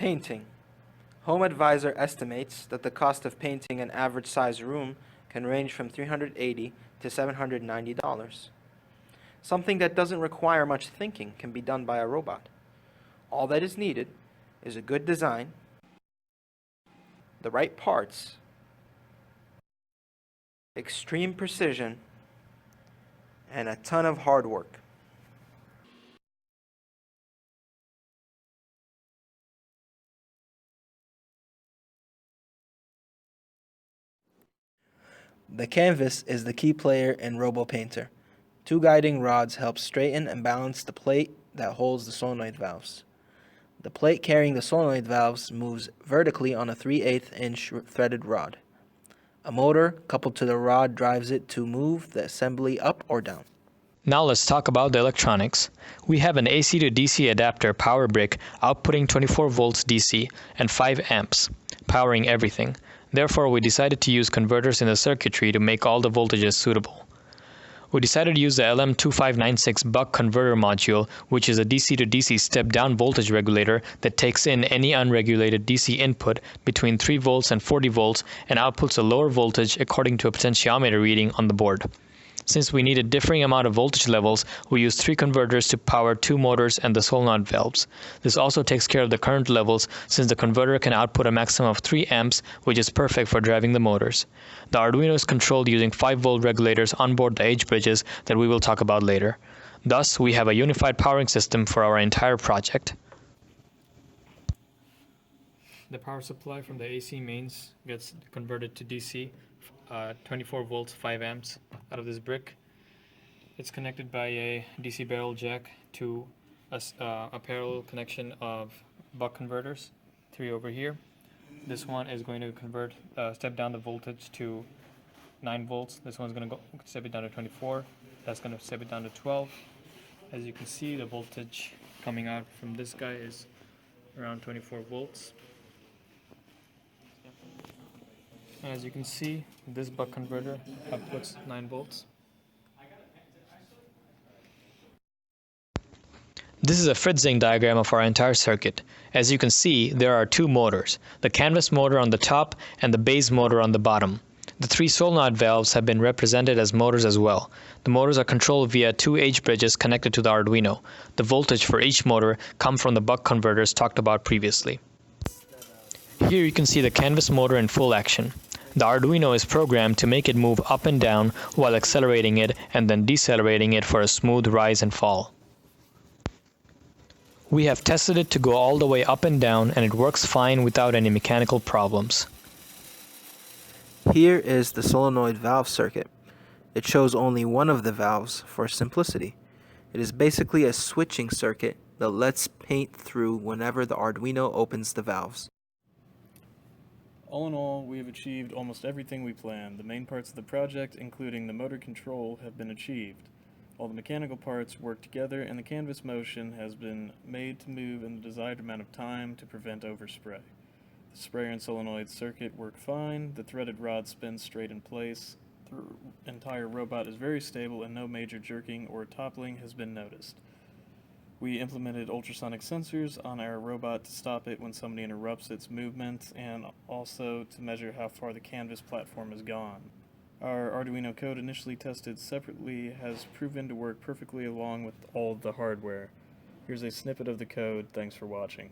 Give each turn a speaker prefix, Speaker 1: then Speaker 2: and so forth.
Speaker 1: Painting. Home Advisor estimates that the cost of painting an average size room can range from $380 to $790. Something that doesn't require much thinking can be done by a robot. All that is needed is a good design, the right parts, extreme precision, and a ton of hard work. The canvas is the key player in RoboPainter. Two guiding rods help straighten and balance the plate that holds the solenoid valves. The plate carrying the solenoid valves moves vertically on a 3/8 inch threaded rod. A motor coupled to the rod drives it to move the assembly up or down.
Speaker 2: Now let's talk about the electronics. We have an AC to DC adapter power brick outputting 24 volts DC and 5 amps, powering everything. Therefore, we decided to use converters in the circuitry to make all the voltages suitable. We decided to use the LM2596 buck converter module, which is a DC to DC step-down voltage regulator that takes in any unregulated DC input between 3 volts and 40 volts and outputs a lower voltage according to a potentiometer reading on the board. Since we needed differing amount of voltage levels, we used 3 converters to power 2 motors and the solenoid valves. This also takes care of the current levels since the converter can output a maximum of 3 amps, which is perfect for driving the motors. The Arduino is controlled using 5-volt regulators onboard the H bridges that we will talk about later. Thus, we have a unified powering system for our entire project. The power supply from the AC mains gets converted to DC. 24 volts, 5 amps out of this brick. It's connected by a DC barrel jack to a parallel connection of buck converters, 3 over here. This one is going to convert, step down the voltage to 9 volts. This one's going to step it down to 24. That's going to step it down to 12. As you can see, the voltage coming out from this guy is around 24 volts. And as you can see, this buck converter outputs 9 volts. This is a Fritzing diagram of our entire circuit. As you can see, there are 2 motors, the canvas motor on the top and the base motor on the bottom. The 3 solenoid valves have been represented as motors as well. The motors are controlled via 2 H bridges connected to the Arduino. The voltage for each motor comes from the buck converters talked about previously. Here you can see the canvas motor in full action. The Arduino is programmed to make it move up and down while accelerating it and then decelerating it for a smooth rise and fall. We have tested it to go all the way up and down, and it works fine without any mechanical problems.
Speaker 1: Here is the solenoid valve circuit. It shows only one of the valves for simplicity. It is basically a switching circuit that lets paint through whenever the Arduino opens the valves.
Speaker 3: All in all, we have achieved almost everything we planned. The main parts of the project, including the motor control, have been achieved. All the mechanical parts work together, and the canvas motion has been made to move in the desired amount of time to prevent overspray. The sprayer and solenoid circuit work fine, the threaded rod spins straight in place, the entire robot is very stable and no major jerking or toppling has been noticed. We implemented ultrasonic sensors on our robot to stop it when somebody interrupts its movement and also to measure how far the canvas platform has gone. Our Arduino code initially tested separately has proven to work perfectly along with all the hardware. Here's a snippet of the code. Thanks for watching.